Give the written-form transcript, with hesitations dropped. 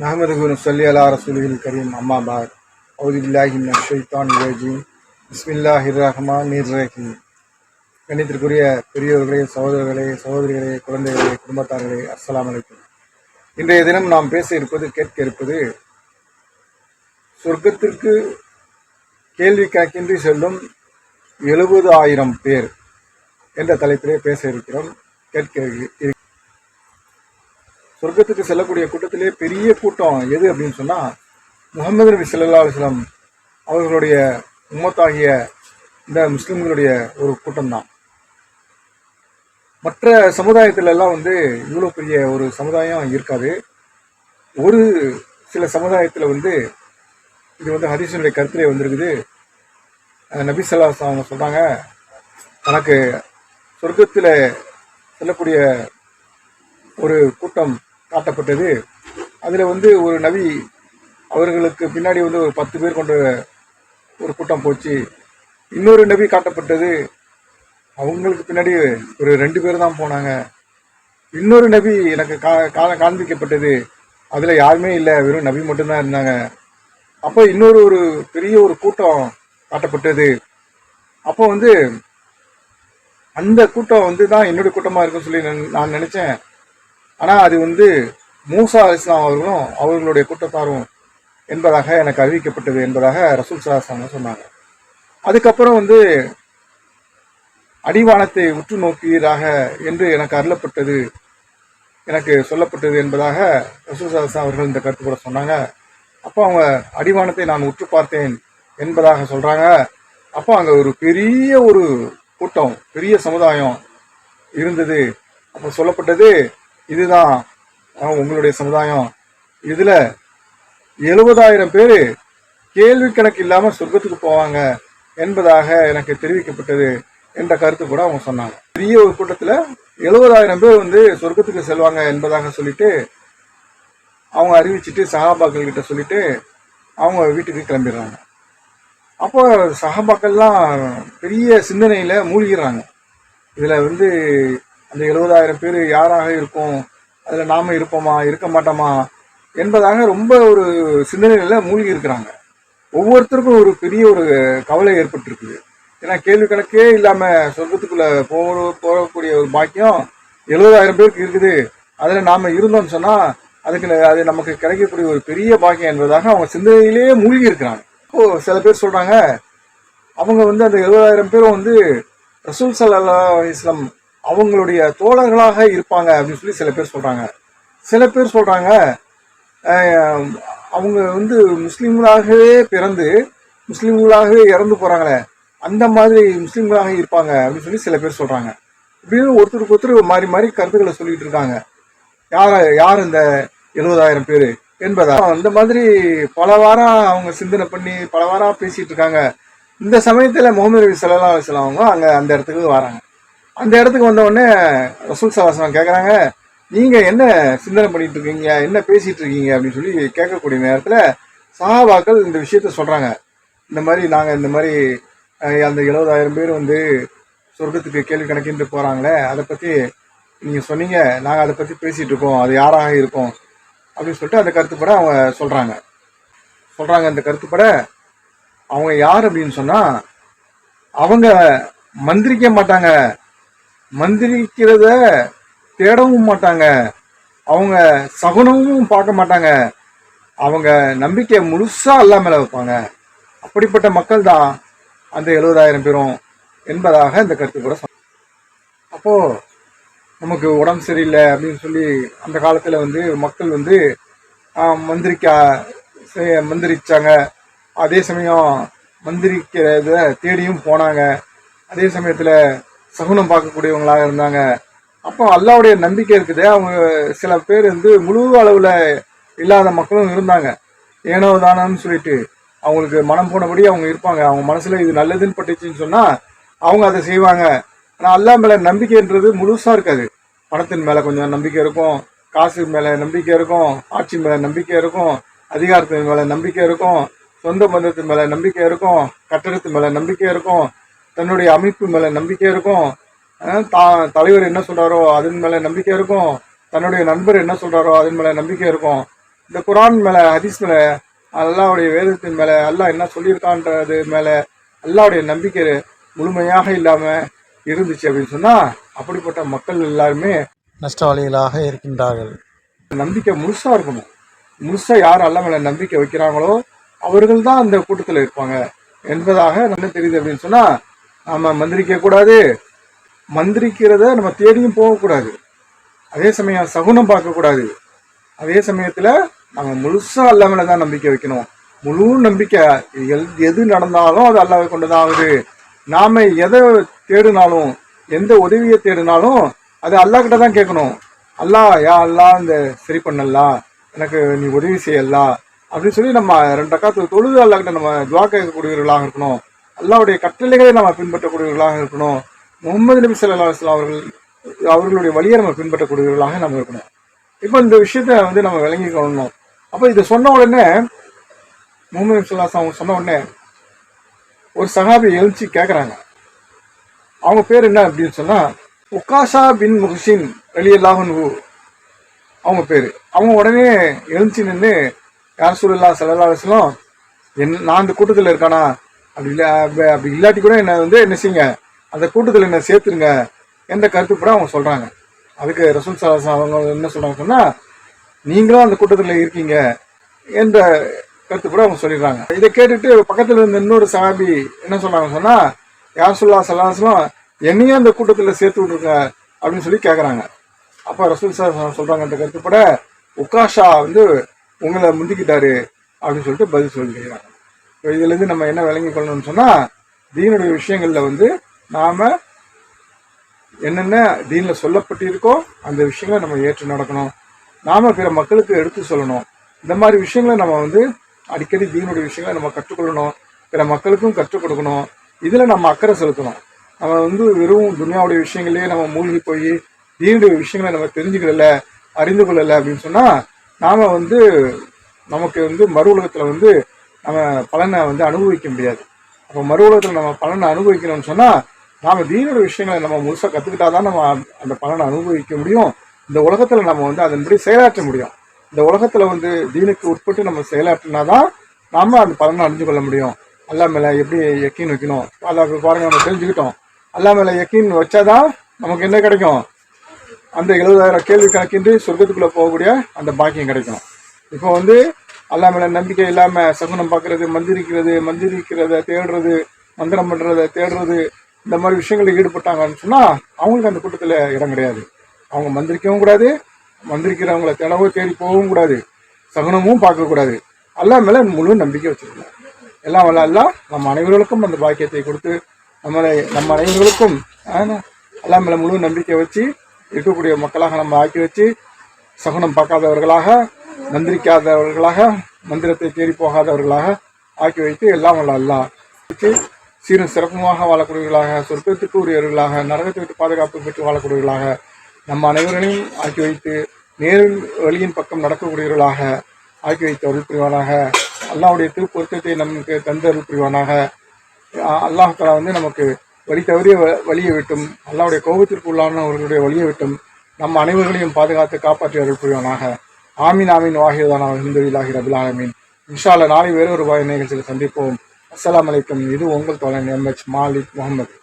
நஹ்மதுஹு நுஸல்லி அலா ரசூலில் கரீம் அம்மா பாத் அவுது பில்லாஹி மினஷ் ஷைத்தானிர் ரஜீம் பிஸ்மில்லாஹிர் ரஹ்மானிர் ரஹீம். கண்ணியத்திற்குரிய பெரியோர்களே, சகோதரர்களே, சகோதரிகளே, குழந்தைகளே, குடும்பத்தார்களே, அஸ்ஸலாமு அலைக்கும். இன்றைய தினம் நாம் கேட்க இருப்பது சொர்க்கத்திற்கு கேள்வி கணக்கின்றி செல்லும் 70,000 பேர் என்ற தலைப்பிலே பேச இருக்கிறோம். சொர்க்கத்துக்கு செல்லக்கூடிய கூட்டத்திலே பெரிய கூட்டம் எது அப்படின்னு சொன்னா, முஹம்மது நபி ஸல்லல்லாஹு அலைஹி வஸல்லம் அவர்களுடைய உம்மத்தாகிய இந்த முஸ்லிம்களுடைய ஒரு கூட்டம் தான். மற்ற சமுதாயத்துல எல்லாம் இவ்வளோ பெரிய ஒரு சமுதாயம் இருக்காது. ஒரு சில சமுதாயத்துல இது ஹதீஸினுடைய கருத்திலே வந்திருக்குது. நபி ஸல்லல்லாஹு அலைஹி வஸல்லம் சொல்றாங்க, தனக்கு சொர்க்கத்துல செல்லக்கூடிய ஒரு கூட்டம் காட்டப்பட்டது. அதுல ஒரு நபி அவர்களுக்கு பின்னாடி ஒரு 10 பேர் கொண்ட ஒரு கூட்டம் போச்சு. இன்னொரு நபி காட்டப்பட்டது, அவங்களுக்கு பின்னாடி ஒரு 2 பேர் தான் போனாங்க. இன்னொரு நபி எனக்கு காண்பிக்கப்பட்டது, அதுல யாருமே இல்லை, வெறும் நபி மட்டும்தான் இருந்தாங்க. அப்போ இன்னொரு ஒரு பெரிய ஒரு கூட்டம் காட்டப்பட்டது. அப்போ அந்த கூட்டம் தான் என்னுடைய கூட்டமா இருக்குன்னு சொல்லி நான் நினைச்சேன். ஆனா அது மூசா அலைஹிஸ்ஸலாம் அவர்களும் அவர்களுடைய கூட்டத்தாரும் என்பதாக எனக்கு அறிவிக்கப்பட்டது என்பதாக ரசூல் ஸல்லல்லாஹு அலைஹி வஸல்லம் சொன்னாங்க. அதுக்கப்புறம் அடிவானத்தை உற்று நோக்கீராக என்று எனக்கு அருளப்பட்டது, எனக்கு சொல்லப்பட்டது என்பதாக ரசூல் ஸல்லல்லாஹு அலைஹி வஸல்லம் அவர்கள் இந்த கருத்து கூட சொன்னாங்க. அப்போ அவங்க அடிவானத்தை நான் உற்று பார்த்தேன் என்பதாக சொல்றாங்க. அப்போ அங்க ஒரு பெரிய ஒரு கூட்டம், பெரிய சமுதாயம் இருந்தது. அப்போ சொல்லப்பட்டது, இதுதான் உங்களுடைய சமுதாயம், இதுல 70,000 பேரு கேள்வி கணக்கு இல்லாம சொர்க்கத்துக்கு போவாங்க என்பதாக எனக்கு தெரிவிக்கப்பட்டது என்ற கருத்து கூட அவங்க சொன்னாங்க. பெரிய ஒரு கூட்டத்துல 70,000 பேர் சொர்க்கத்துக்கு செல்வாங்க என்பதாக சொல்லிட்டு அவங்க அறிவிச்சுட்டு சஹாபாக்கள் கிட்ட சொல்லிட்டு அவங்க வீட்டுக்கு கிளம்பிடுறாங்க. அப்போ சஹாபாக்கள்லாம் பெரிய சிந்தனையில மூழ்கிறாங்க. இதுல அந்த 70,000 பேர் யாராக இருக்கும், அதுல நாம இருப்போமா இருக்க மாட்டோமா என்பதாக ரொம்ப ஒரு சிந்தனையில மூழ்கி இருக்கிறாங்க. ஒவ்வொருத்தருக்கும் ஒரு பெரிய ஒரு கவலை ஏற்பட்டிருக்குது. ஏன்னா கேள்வி கணக்கே இல்லாம சொர்க்கத்துக்குள்ள போகக்கூடிய ஒரு பாக்கியம் 70,000 பேருக்கு இருக்குது. அதுல நாம இருந்தோம்னு சொன்னா அது நமக்கு கிடைக்கக்கூடிய ஒரு பெரிய பாக்கியம் என்பதாக அவங்க சிந்தனையிலேயே மூழ்கி இருக்கிறாங்க. இப்போ சில பேர் சொல்றாங்க, அவங்க அந்த 70,000 பேரும் ரசூல் ஸல்லல்லாஹு அலைஹி வஸல்லம் அவங்களுடைய தோழர்களாக இருப்பாங்க அப்படின்னு சொல்லி சில பேர் சொல்றாங்க. சில பேர் சொல்றாங்க, அவங்க முஸ்லிம்களாகவே பிறந்து முஸ்லிம்களாகவே இறந்து போறாங்களே, அந்த மாதிரி முஸ்லிம்களாக இருப்பாங்க அப்படின்னு சொல்லி சில பேர் சொல்றாங்க. இப்படின்னு ஒருத்தருக்கு ஒருத்தர் மாறி மாறி கருத்துக்களை சொல்லிட்டு இருக்காங்க. யார் இந்த 70,000 பேரு என்பதா இந்த மாதிரி பல வாரம் அவங்க சிந்தனை பண்ணி பல வாரம் பேசிட்டு இருக்காங்க. இந்த சமயத்துல முஹம்மது நபி ஸல்லல்லாஹு அலைஹி வஸல்லம் அவங்க அந்த இடத்துக்கு வராங்க. அந்த இடத்துக்கு வந்த உடனே ரசூல் ஸல்லல்லாஹு அலைஹி வஸல்லம் கேட்குறாங்க, நீங்க என்ன சிந்தனை பண்ணிட்டு இருக்கீங்க, என்ன பேசிட்டு இருக்கீங்க அப்படின்னு சொல்லி கேட்கக்கூடிய நேரத்துல சஹாபாக்கள் இந்த விஷயத்த சொல்றாங்க. இந்த மாதிரி நாங்க இந்த மாதிரி அந்த 70,000 பேர் சொர்க்கத்துக்கு கேள்வி கணக்கின்று போறாங்களே, அதை பத்தி நீங்க சொன்னீங்க, நாங்க அதை பத்தி பேசிட்டு இருக்கோம், அது யாராக இருக்கும் அப்படின்னு சொல்லிட்டு அந்த கருத்துப்பட அவங்க சொல்றாங்க. அந்த கருத்துப்பட அவங்க யார் அப்படின்னு சொன்னா, அவங்க மந்திரிக்க மாட்டாங்க, மந்திரிக்கிறத தேடவும் மாட்டாங்க, அவங்க சகுனமும் பார்க்க மாட்டாங்க, அவங்க நம்பிக்கை முழுசா அல்லாஹ் மேல வைப்பாங்க. அப்படிப்பட்ட மக்கள் தான் அந்த 70,000 பேரும் என்பதாக இந்த கருத்து கூட சொன்னாங்க. அப்போ நமக்கு உடம்பு சரியில்லை அப்படின்னு சொல்லி அந்த காலத்துல மக்கள் மந்திரிச்சாங்க. அதே சமயம் மந்திரிக்கிறத தேடியும் போனாங்க. அதே சமயத்துல சகுனம் பார்க்கக்கூடியவங்களாக இருந்தாங்க. அப்போ அல்லாஹ்வுடைய நம்பிக்கை இருக்குது. அவங்க சில பேர் முழு அளவுல இல்லாத மக்களும் இருந்தாங்க. ஏனோ தானோன்னு சொல்லிட்டு அவங்களுக்கு மனம் போனபடி அவங்க இருப்பாங்க. அவங்க மனசுல இது நல்லதுன்னு பட்டுச்சுன்னு சொன்னா அவங்க அதை செய்வாங்க. ஆனா அல்லாஹ் மேல நம்பிக்கைன்றது முழுசா இருக்காது. பணத்தின் மேல கொஞ்சம் நம்பிக்கை இருக்கும், காசு மேல நம்பிக்கை இருக்கும், ஆட்சி மேல நம்பிக்கை இருக்கும், அதிகாரத்தின் மேல நம்பிக்கை இருக்கும், சொந்த பந்தத்தின் மேல நம்பிக்கை இருக்கும், கட்டடத்து மேல நம்பிக்கை இருக்கும், தன்னுடைய அமைப்பு மேல நம்பிக்கை இருக்கும், தலைவர் என்ன சொல்றாரோ அதன் மேல நம்பிக்கை இருக்கும், தன்னுடைய நண்பர் என்ன சொல்றாரோ அதன் மேல நம்பிக்கை இருக்கும். இந்த குரான் மேலே ஹதீஸ் மேலே அல்லாஹ்வுடைய வேதத்தின் மேலே அல்லாஹ் என்ன சொல்லியிருக்கான்றது மேலே அல்லாஹ்வுடைய நம்பிக்கை முழுமையாக இல்லாமல் இருந்துச்சு அப்படின்னு சொன்னால் அப்படிப்பட்ட மக்கள் எல்லாருமே நஷ்டவாளிகளாக இருக்கின்றார்கள். நம்பிக்கை முழுசாக இருக்கணும். முழுசாக யார் அல்லாஹ் மேலே நம்பிக்கை வைக்கிறாங்களோ அவர்கள் தான் அந்த கூட்டத்தில் இருப்பாங்க என்பதாக என்ன தெரியுது அப்படின்னு சொன்னால், நம்ம மந்திரிக்க கூடாது, மந்திரிக்கிறத நம்ம தேடியும் போகக்கூடாது, அதே சமயம் சகுனம் பார்க்கக்கூடாது, அதே சமயத்தில் நம்ம முழுசாக அல்லாஹ் மேலே தான் நம்பிக்கை வைக்கணும். முழு நம்பிக்கை எது நடந்தாலும் அது அல்லாஹ்வை கொண்டு தான் ஆகுது. நாம் எதை தேடினாலும் எந்த உதவியை தேடினாலும் அது அல்லாஹ் கிட்ட தான் கேட்கணும். அல்லாஹ் யா அல்லாஹ் இந்த சரி பண்ணலா, எனக்கு நீ உதவி செய்யலா அப்படின்னு சொல்லி நம்ம 2 ரக்காத்து தொழுது அல்லாஹ் கிட்ட நம்ம துவா கேட்கக்கூடியவர்களாக இருக்கணும். அல்லாஹ்வுடைய கட்டளைகளை நம்ம பின்பற்றக்கூடியவர்களாக இருக்கணும். முகமது நபி ஸல்லல்லாஹு அலைஹி வஸல்லம் அவர்களுடைய வழியை நம்ம பின்பற்றக்கூடியவர்களாக நம்ம இருக்கணும். இப்போ இந்த விஷயத்த நம்ம விளங்கிக்கணும். அப்போ இதை சொன்ன உடனே முகமது நபி ஸல்லல்லாஹு அலைஹி வஸல்லம் சொன்ன உடனே ஒரு சஹாபி எழுச்சி கேட்குறாங்க. அவங்க பேர் என்ன அப்படின்னு சொன்னால் உக்காஷா பின் முஹ்சின் ரலியல்லாஹு அன்ஹு அவங்க பேர். அவங்க உடனே எழுச்சி நின்று யா ரசூலுல்லாஹ் ஸல்லல்லாஹு அலைஹி வஸல்லம் நான் அந்த கூட்டத்தில் இருக்கானா, அப்படி இல்லாட்டி கூட என்ன செய்யுங்க, அந்த கூட்டத்தில் என்ன சேர்த்துருங்க என்ற கருத்துப்பட அவங்க சொல்கிறாங்க. அதுக்கு ரசூல் ஸல்லல்லாஹு அலைஹி வஸல்லம் அவங்க என்ன சொல்கிறாங்க சொன்னால், நீங்களும் அந்த கூட்டத்தில் இருக்கீங்க என்ற கருத்துப்பட அவங்க சொல்லிடுறாங்க. இதை கேட்டுட்டு பக்கத்தில் இருந்த இன்னொரு சஹாபி என்ன சொன்னாங்க சொன்னால், யா ரசூலுல்லாஹ் ஸல்லல்லாஹு அலைஹி வஸல்லம் என்னையும் அந்த கூட்டத்தில் சேர்த்து விட்ருங்க அப்படின்னு சொல்லி கேட்குறாங்க. அப்போ ரசூல் ஸல்லல்லாஹு சொல்கிறாங்க, அந்த கருத்துப்பட உக்காஷா உங்களை முந்திக்கிட்டாரு அப்படின்னு சொல்லிட்டு பதில் சொல்லிக்கிறாங்க. இப்போ இதுலேருந்து நம்ம என்ன விளங்கி கொள்ளணும்னு சொன்னால், தீனுடைய விஷயங்களில் நாம் என்னென்ன தீனில் சொல்லப்பட்டிருக்கோ அந்த விஷயங்களை நம்ம ஏற்று நடக்கணும். நாம் பிற மக்களுக்கு எடுத்து சொல்லணும். இந்த மாதிரி விஷயங்களை நம்ம அடிக்கடி தீனுடைய விஷயங்களை நம்ம கற்றுக்கொள்ளணும், பிற மக்களுக்கும் கற்றுக் கொடுக்கணும். இதில் நம்ம அக்கறை செலுத்தணும். நம்ம வெறும் துனியாவுடைய விஷயங்களே நம்ம மூழ்கி போய் தீனுடைய விஷயங்களை நம்ம தெரிஞ்சுக்கல, அறிந்து கொள்ளலை அப்படின்னு சொன்னால் நாம் நமக்கு மறு உலகத்தில் நம்ம பலனை அனுபவிக்க முடியாது. அப்போ மறு உலகத்தில் நம்ம பலனை அனுபவிக்கணும்னு சொன்னால் நாம் தீனோட விஷயங்களை நம்ம முழுசாக கற்றுக்கிட்டாதான் நம்ம அந்த பலனை அனுபவிக்க முடியும். இந்த உலகத்தில் நம்ம அதன்படி செயலாற்ற முடியும். இந்த உலகத்தில் தீனுக்கு உட்பட்டு நம்ம செயலாற்றினா தான் நாம் அந்த பலனை அறிஞ்சு கொள்ள முடியும். அல்லாஹ் மேலே எப்படி யக்கீன் வைக்கணும், அல்லாஹ் பாருங்க நம்ம தெரிஞ்சுக்கிட்டோம். அல்லாஹ் மேலே யக்கீன் வச்சாதான் நமக்கு என்ன கிடைக்கும், அந்த 70,000 கேள்வி கணக்கின்றி சொர்க்கத்துக்குள்ளே போகக்கூடிய அந்த பாக்கியம் கிடைக்கும். இப்போ அல்லாஹ் மேலே நம்பிக்கை இல்லாமல் சகுனம் பார்க்கறது, மந்திரிக்கிறத தேடுறது, மந்திரம் பண்ணுறதை தேடுறது, இந்த மாதிரி விஷயங்களில் ஈடுபட்டாங்கன்னு சொன்னால் அவங்களுக்கு அந்த கூட்டத்தில் இடம் கிடையாது. அவங்க மந்திரிக்கவும் கூடாது, மந்திரிக்கிறவங்களை தேடி போகவும் கூடாது, சகுனமும் பார்க்கக்கூடாது. அல்லாஹ் மேலே முழு நம்பிக்கை வச்சுருக்கோம். எல்லாம் வல்ல அல்லாஹ் நம்ம அனைவர்களுக்கும் அந்த பாக்கியத்தை கொடுத்து நம்ம அனைவர்களுக்கும் அல்லாஹ் மேலே முழு நம்பிக்கை வச்சு இருக்கக்கூடிய மக்களாக நம்ம ஆக்கி வச்சு, சகுனம் பார்க்காதவர்களாக, மந்திரிக்காதவர்களாக, மந்திரத்தை தேடி போகாதவர்களாக ஆக்கி வைத்து எல்லாம் வல்ல அல்லாஹ் வச்சு சீரும் சிறப்புமாக வாழக்கூடியவர்களாக, சொர்க்கத்துக்கு உரியவர்களாக, நரகத்தை விட்டு பாதுகாப்பு பெற்று வாழக்கூடியவர்களாக நம்ம அனைவரையும் ஆக்கி வைத்து நேர் வழியின் பக்கம் நடக்கக்கூடியவர்களாக ஆக்கி வைத்து அருள் புரிவானாக. அல்லாஹ்வுடைய திருப்பொருத்தத்தை நமக்கு தந்து அருள் புரிவானாக. அல்லாஹ் தஆலா நமக்கு வழி தவறிய வழியை விட்டும், அல்லாஹ்வுடைய கோபத்திற்கு உள்ளானவர்களுடைய வழியை விட்டும் நம்ம அனைவர்களையும் பாதுகாத்து காப்பாற்றி அருள் புரிவானாக. ஆமீன் ஆமீன் வாஹிதானா அல்ஹம்துலில்லாஹி ரபில் ஆலமீன். இன்ஷா அல்லாஹ் நாளை வேறு ஒரு நிகழ்ச்சியில் சந்திப்போம். அஸ்ஸலாமு அலைக்கும். இது உங்கள் தோழன் MH மாலிக் முகமது.